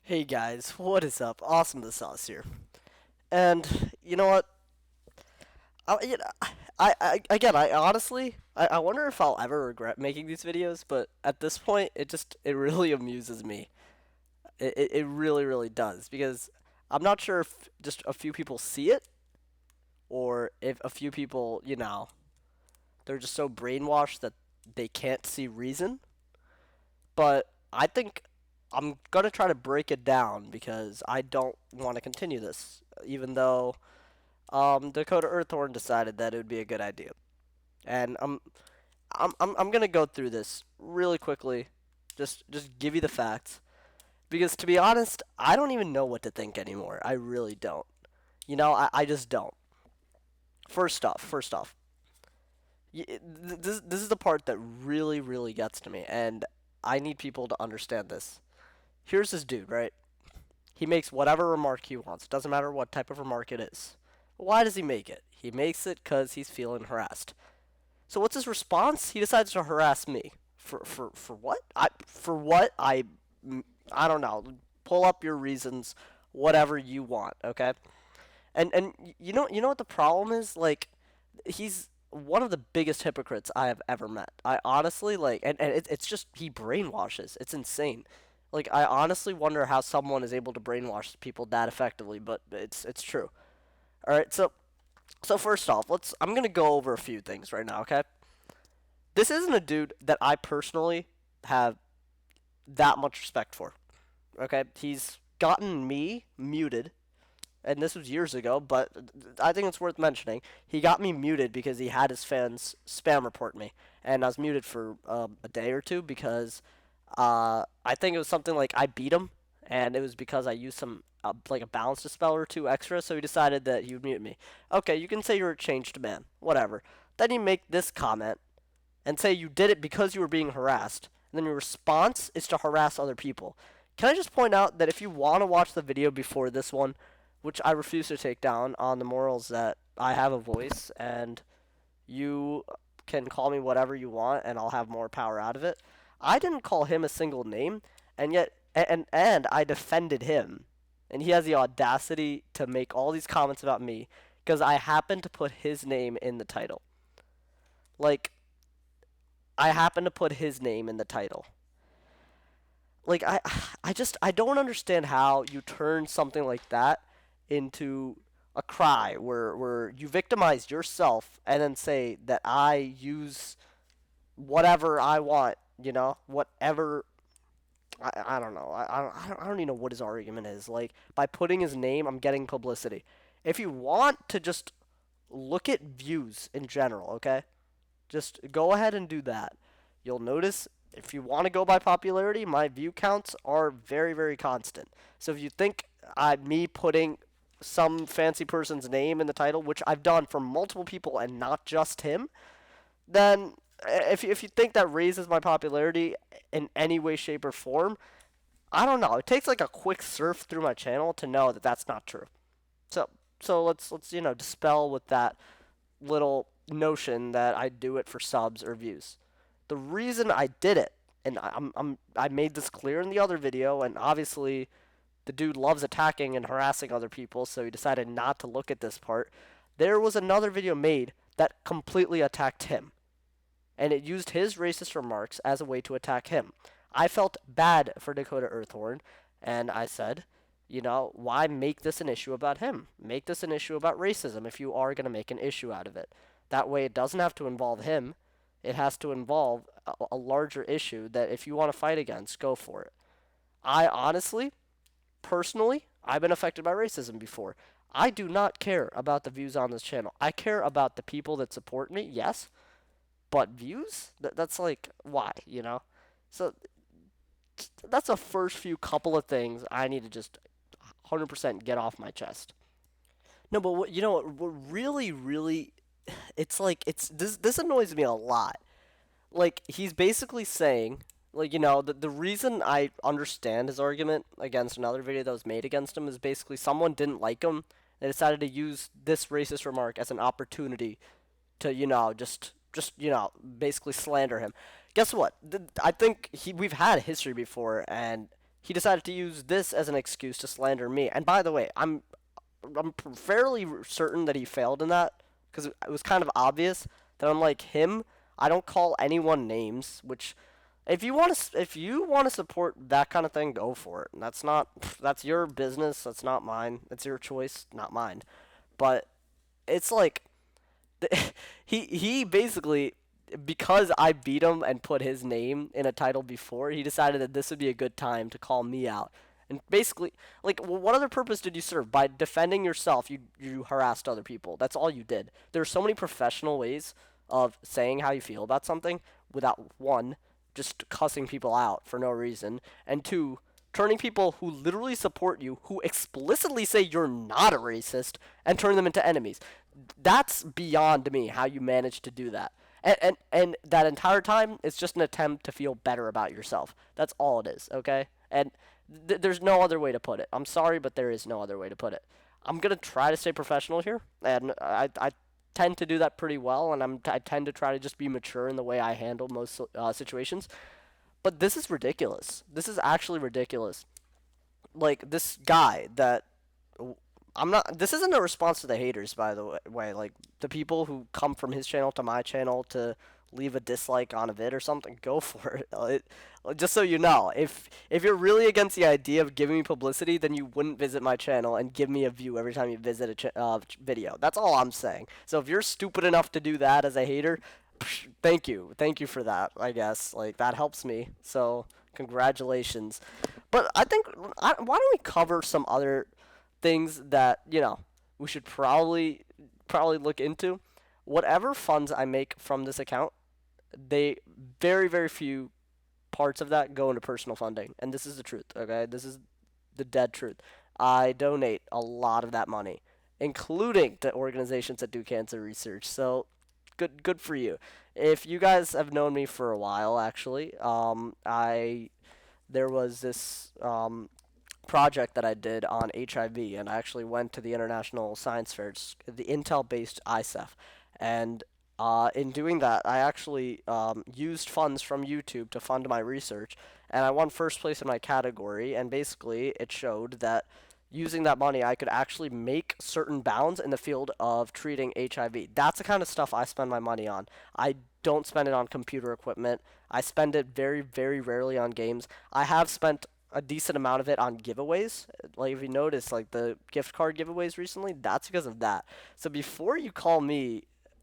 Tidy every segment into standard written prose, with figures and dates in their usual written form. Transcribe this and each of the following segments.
Hey guys, what is up? AwesomeTheSauce here. And you know what? I honestly, I wonder if I'll ever regret making these videos, but at this point, it really amuses me. It really, really does, because I'm not sure if just a few people see it, or if a few people, they're just so brainwashed that they can't see reason. But I think I'm gonna try to break it down because I don't want to continue this, even though Dakota Earthhorn decided that it would be a good idea. And I'm gonna go through this really quickly, just give you the facts. Because to be honest, I don't even know what to think anymore. I really don't. I just don't. First off, this is the part that really, really gets to me, and I need people to understand this. Here's this dude, right? He makes whatever remark he wants. It doesn't matter what type of remark it is. Why does he make it? He makes it because he's feeling harassed. So what's his response? He decides to harass me. For what? For what? I don't know. Pull up your reasons, whatever you want, okay? And you know what the problem is? Like, he's one of the biggest hypocrites I have ever met. I honestly like, and it's just he brainwashes. It's insane. Like, I honestly wonder how someone is able to brainwash people that effectively, but it's true. All right, so first off, I'm gonna go over a few things right now. Okay, this isn't a dude that I personally have that much respect for. Okay, he's gotten me muted, and this was years ago, but I think it's worth mentioning. He got me muted because he had his fans spam report me, and I was muted for a day or two because I think it was something like I beat him, and it was because I used some like a balance dispel or two extra, so he decided that he would mute me. Okay, you can say you're a changed man, whatever. Then you make this comment and say you did it because you were being harassed, and then your response is to harass other people. Can I just point out that if you want to watch the video before this one, which I refuse to take down on the morals that I have a voice and you can call me whatever you want and I'll have more power out of it. I didn't call him a single name, and yet and I defended him. And he has the audacity to make all these comments about me because I happened to put his name in the title. Like, I happened to put his name in the title. Like, I don't understand how you turn something like that into a cry where you victimize yourself and then say that I use whatever I want, whatever. I don't know. I don't even know what his argument is. Like, by putting his name, I'm getting publicity. If you want to just look at views in general, okay? Just go ahead and do that. You'll notice if you want to go by popularity, my view counts are very, very constant. So if you think me putting some fancy person's name in the title, which I've done for multiple people and not just him, then if you think that raises my popularity in any way, shape, or form, I don't know. It takes like a quick surf through my channel to know that that's not true. So let's dispel with that little notion that I do it for subs or views. The reason I did it, and I made this clear in the other video, and obviously the dude loves attacking and harassing other people, so he decided not to look at this part. There was another video made that completely attacked him, and it used his racist remarks as a way to attack him. I felt bad for Dakota Earthhorn, and I said, why make this an issue about him? Make this an issue about racism if you are going to make an issue out of it. That way, it doesn't have to involve him. It has to involve a larger issue that if you want to fight against, go for it. I honestly, personally, I've been affected by racism before. I do not care about the views on this channel. I care about the people that support me, yes, but views? That's like, why, So that's the first few couple of things I need to just 100% get off my chest. No, but what really, really, it's like, this annoys me a lot. Like, he's basically saying, like, the reason I understand his argument against another video that was made against him is basically someone didn't like him. They decided to use this racist remark as an opportunity to, basically slander him. Guess what? I think we've had history before, and he decided to use this as an excuse to slander me. And by the way, I'm fairly certain that he failed in that because it was kind of obvious that unlike him, I don't call anyone names. Which, if you want to support that kind of thing, go for it. That's your business. That's not mine. It's your choice, not mine. But it's like he basically, because I beat him and put his name in a title before, he decided that this would be a good time to call me out. And basically, like, what other purpose did you serve? By defending yourself, you harassed other people. That's all you did. There are so many professional ways of saying how you feel about something without, one, just cussing people out for no reason, and two, turning people who literally support you, who explicitly say you're not a racist, and turn them into enemies. That's beyond me how you managed to do that. And that entire time, it's just an attempt to feel better about yourself. That's all it is, okay? And there's no other way to put it. I'm sorry, but there is no other way to put it. I'm gonna try to stay professional here, and I tend to do that pretty well, and I tend to try to just be mature in the way I handle most situations. But this is ridiculous. This is actually ridiculous. Like this guy that I'm not. This isn't a response to the haters, by the way. Like the people who come from his channel to my channel to leave a dislike on a vid or something, go for it. Just so you know, if you're really against the idea of giving me publicity, then you wouldn't visit my channel and give me a view every time you visit a video. That's all I'm saying. So if you're stupid enough to do that as a hater, thank you for that. I guess like that helps me. So congratulations. But I think why don't we cover some other things that we should probably look into. Whatever funds I make from this account, they very few parts of that go into personal funding, and this is the truth. Okay, this is the dead truth. I donate a lot of that money, including to organizations that do cancer research. So good for you. If you guys have known me for a while, actually, I there was this project that I did on HIV, and I actually went to the International Science Fair, the Intel-based ISEF, and in doing that, I actually used funds from YouTube to fund my research, and I won first place in my category, and basically it showed that using that money, I could actually make certain bounds in the field of treating HIV. That's the kind of stuff I spend my money on. I don't spend it on computer equipment. I spend it very rarely on games. I have spent a decent amount of it on giveaways. Like if you notice, like the gift card giveaways recently, that's because of that. So before you call me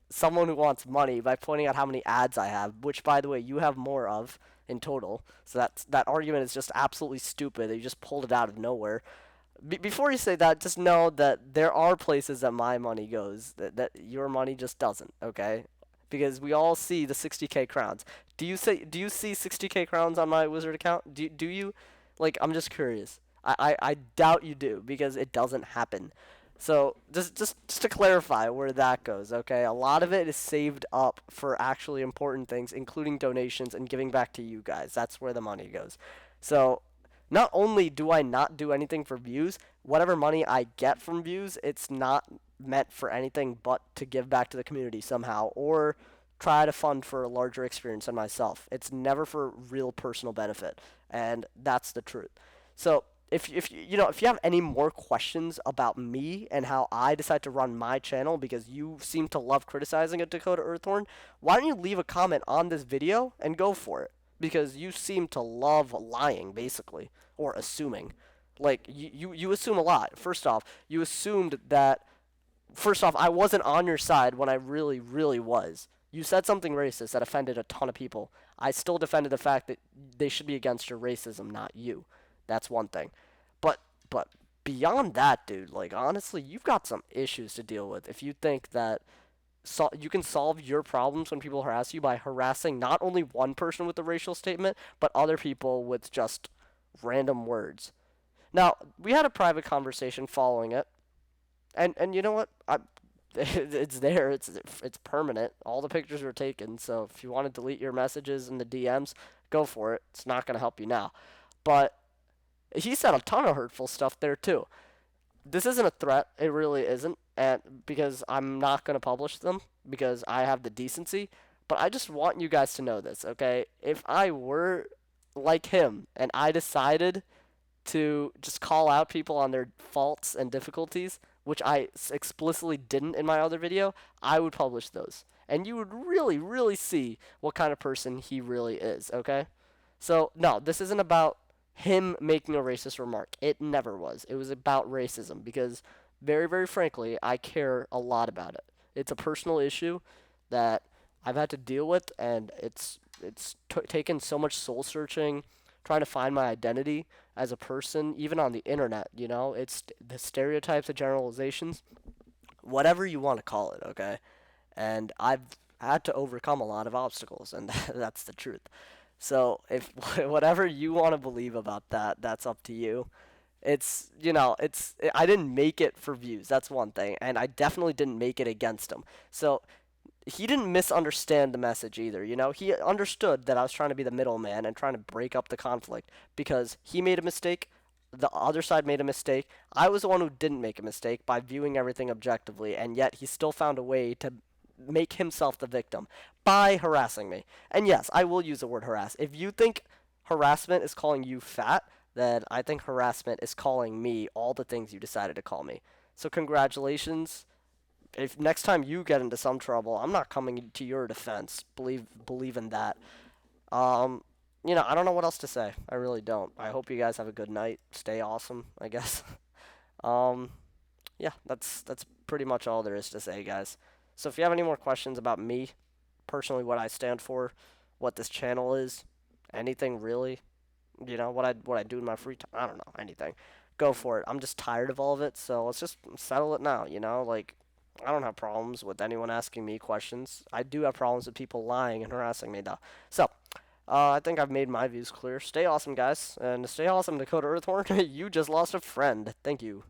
someone who wants money by pointing out how many ads I have, which by the way you have more of in total, so that argument is just absolutely stupid. You just pulled it out of nowhere. Before you say that, just know that there are places that my money goes that your money just doesn't. Okay, because we all see the 60K crowns. Do you see 60K crowns on my wizard account? Do you? Like, I'm just curious. I doubt you do because it doesn't happen. So just to clarify where that goes, okay? A lot of it is saved up for actually important things, including donations and giving back to you guys. That's where the money goes. So not only do I not do anything for views, whatever money I get from views, it's not meant for anything but to give back to the community somehow or try to fund for a larger experience than myself. It's never for real personal benefit, and that's the truth. So if you have any more questions about me and how I decide to run my channel because you seem to love criticizing a Dakota Earthhorn, why don't you leave a comment on this video and go for it? Because you seem to love lying, basically, or assuming. Like you assume a lot. First off, you assumed that I wasn't on your side when I really was. You said something racist that offended a ton of people. I still defended the fact that they should be against your racism, not you. That's one thing. But but beyond that, dude, like honestly, you've got some issues to deal with if you think that you can solve your problems when people harass you by harassing not only one person with a racial statement, but other people with just random words. Now, we had a private conversation following it, and you know what? It's there. It's permanent. All the pictures were taken. So if you want to delete your messages in the DMs, go for it. It's not gonna help you now. But he said a ton of hurtful stuff there too. This isn't a threat. It really isn't, and because I'm not gonna publish them because I have the decency. But I just want you guys to know this, okay? If I were like him and I decided to just call out people on their faults and difficulties, which I explicitly didn't in my other video, I would publish those. And you would really, really see what kind of person he really is, okay? So, no, this isn't about him making a racist remark. It never was. It was about racism because, very, very frankly, I care a lot about it. It's a personal issue that I've had to deal with, and it's taken so much soul searching, trying to find my identity as a person, even on the internet. You know, it's the stereotypes and generalizations, whatever you want to call it. Okay, and I've had to overcome a lot of obstacles, and that's the truth. So if whatever you want to believe about that, that's up to you. It's I didn't make it for views. That's one thing, and I definitely didn't make it against him. So he didn't misunderstand the message either. You know, he understood that I was trying to be the middleman and trying to break up the conflict because he made a mistake. The other side made a mistake. I was the one who didn't make a mistake by viewing everything objectively, and yet he still found a way to make himself the victim by harassing me. And yes, I will use the word harass. If you think harassment is calling you fat, then I think harassment is calling me all the things you decided to call me. So congratulations. If next time you get into some trouble, I'm not coming to your defense. Believe in that. Um, I don't know what else to say. I really don't. I hope you guys have a good night. Stay awesome, I guess. um, yeah, that's pretty much all there is to say, guys. So if you have any more questions about me, personally, what I stand for, what this channel is, anything really, what I do in my free time, I don't know, anything. Go for it. I'm just tired of all of it, so let's just settle it now, like I don't have problems with anyone asking me questions. I do have problems with people lying and harassing me though. So, I think I've made my views clear. Stay awesome, guys, and stay awesome, Dakota Earthhorn. You just lost a friend. Thank you.